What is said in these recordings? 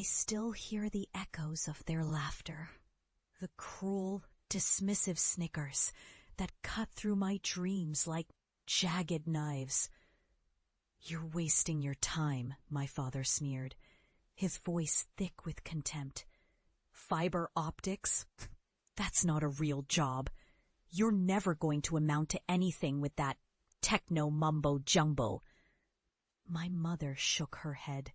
still hear the echoes of their laughter, the cruel, dismissive snickers that cut through my dreams like jagged knives. "You're wasting your time," my father sneered, his voice thick with contempt. "Fiber optics? That's not a real job. You're never going to amount to anything with that techno mumbo jumbo." My mother shook her head,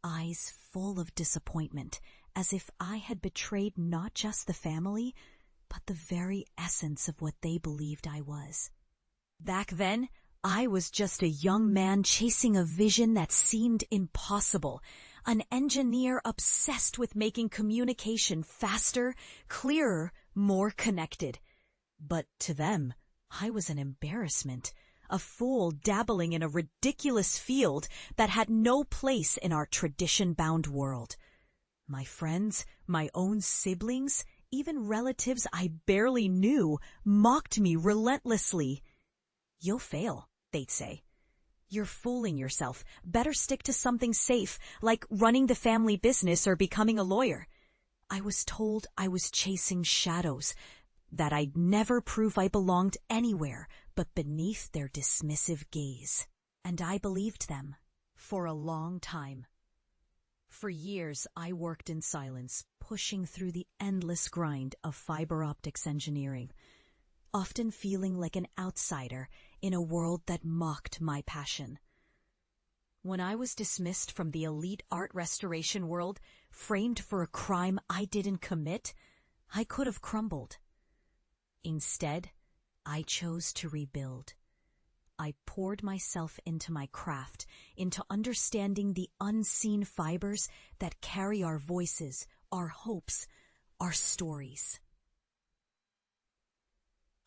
eyes full of disappointment, as if I had betrayed not just the family, but the very essence of what they believed I was. Back then, I was just a young man chasing a vision that seemed impossible, an engineer obsessed with making communication faster, clearer, more connected. But to them, I was an embarrassment, a fool dabbling in a ridiculous field that had no place in our tradition-bound world. My friends, my own siblings, even relatives I barely knew, mocked me relentlessly. "You'll fail," they'd say. "You're fooling yourself. Better stick to something safe, like running the family business or becoming a lawyer." I was told I was chasing shadows, that I'd never prove I belonged anywhere but beneath their dismissive gaze. And I believed them for a long time. For years, I worked in silence, pushing through the endless grind of fiber optics engineering, often feeling like an outsider in a world that mocked my passion. When I was dismissed from the elite art restoration world, framed for a crime I didn't commit, I could have crumbled. Instead, I chose to rebuild. I poured myself into my craft, into understanding the unseen fibers that carry our voices, our hopes, our stories.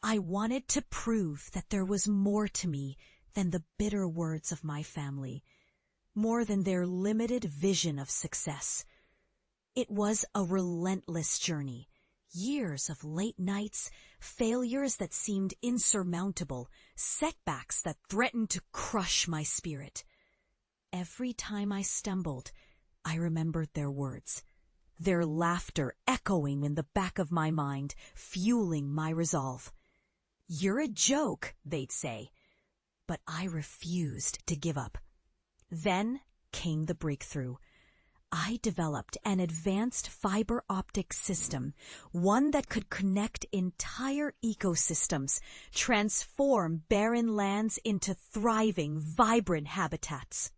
I wanted to prove that there was more to me than the bitter words of my family, more than their limited vision of success. It was a relentless journey. Years of late nights, failures that seemed insurmountable, setbacks that threatened to crush my spirit. Every time I stumbled, I remembered their words, their laughter echoing in the back of my mind, fueling my resolve. "You're a joke," they'd say, but I refused to give up. Then came the breakthrough. I developed an advanced fiber optic system, one that could connect entire ecosystems, transform barren lands into thriving, vibrant habitats.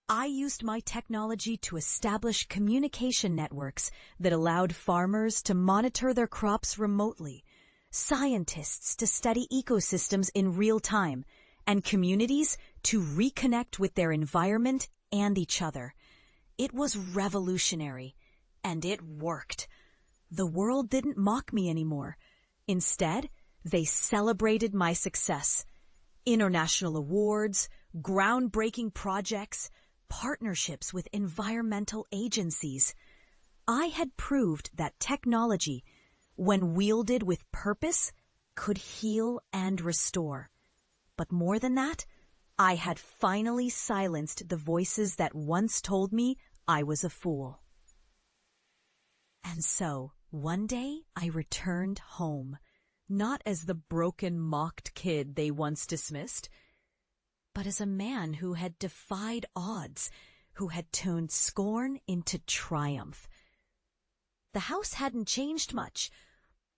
I used my technology to establish communication networks that allowed farmers to monitor their crops remotely, scientists to study ecosystems in real time, and communities to reconnect with their environment and each other. It was revolutionary, and it worked. The world didn't mock me anymore. Instead, they celebrated my success. International awards, groundbreaking projects, partnerships with environmental agencies. I had proved that technology, when wielded with purpose, could heal and restore. But more than that, I had finally silenced the voices that once told me I was a fool. And so, one day, I returned home, not as the broken, mocked kid they once dismissed, but as a man who had defied odds, who had turned scorn into triumph. The house hadn't changed much,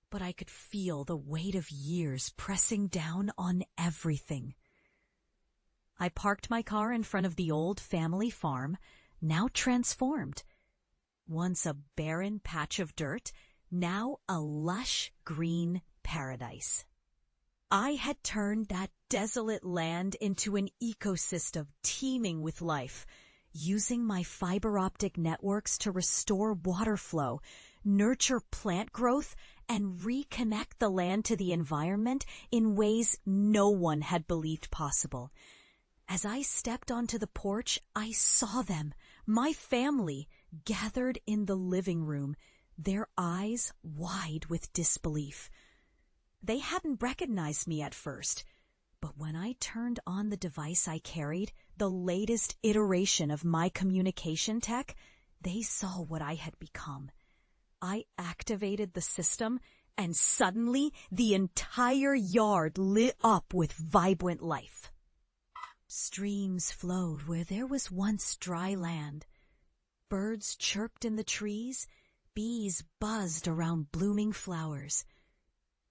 but I could feel the weight of years pressing down on everything. I parked my car in front of the old family farm, now transformed. Once a barren patch of dirt, now a lush green paradise. I had turned that desolate land into an ecosystem teeming with life, using my fiber optic networks to restore water flow, nurture plant growth, and reconnect the land to the environment in ways no one had believed possible. As I stepped onto the porch, I saw them, my family, gathered in the living room, their eyes wide with disbelief. They hadn't recognized me at first, but when I turned on the device I carried, the latest iteration of my communication tech, They saw what I had become. I activated the system, and suddenly the entire yard lit up with vibrant life. Streams flowed where there was once dry land. Birds chirped in the trees, bees buzzed around blooming flowers.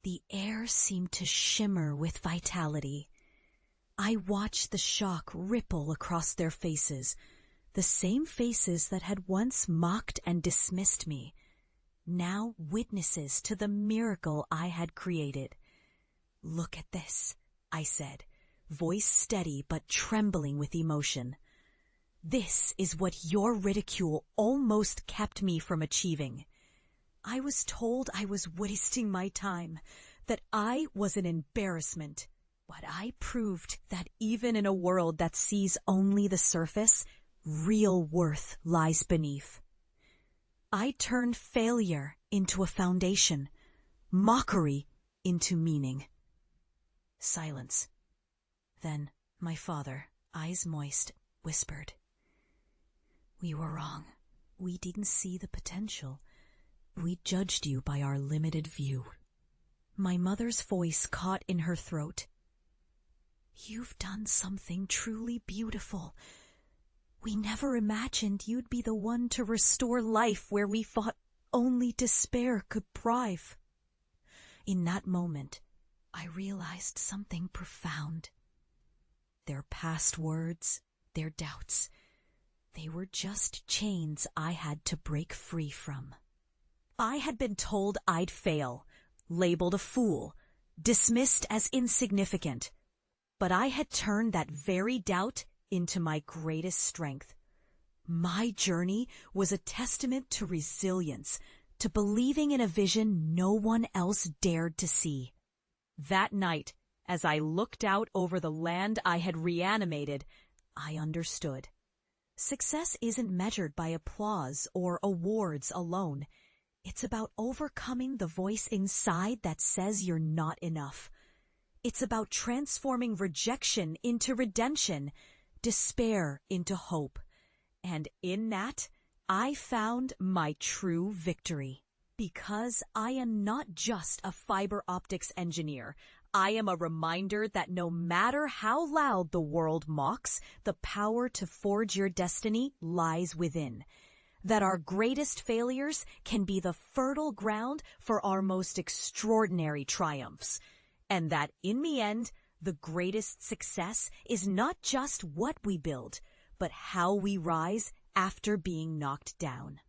The air seemed to shimmer with vitality. I watched the shock ripple across their faces, the same faces that had once mocked and dismissed me, now witnesses to the miracle I had created. "Look at this," I said, voice steady but trembling with emotion. "This is what your ridicule almost kept me from achieving. I was told I was wasting my time, that I was an embarrassment. But I proved that even in a world that sees only the surface, real worth lies beneath. I turned failure into a foundation, mockery into meaning." Silence. Then my father, eyes moist, whispered, "We were wrong. We didn't see the potential. We judged you by our limited view." My mother's voice caught in her throat. "You've done something truly beautiful. We never imagined you'd be the one to restore life where we thought only despair could thrive." In that moment, I realized something profound. Their past words, their doubts, they were just chains I had to break free from. I had been told I'd fail, labeled a fool, dismissed as insignificant. But I had turned that very doubt into my greatest strength. My journey was a testament to resilience, to believing in a vision no one else dared to see. That night, as I looked out over the land I had reanimated, I understood. Success isn't measured by applause or awards alone. It's about overcoming the voice inside that says you're not enough. It's about transforming rejection into redemption, despair into hope. And in that, I found my true victory. Because I am not just a fiber optics engineer. I am a reminder that no matter how loud the world mocks, the power to forge your destiny lies within. That our greatest failures can be the fertile ground for our most extraordinary triumphs. And that in the end, the greatest success is not just what we build, but how we rise after being knocked down.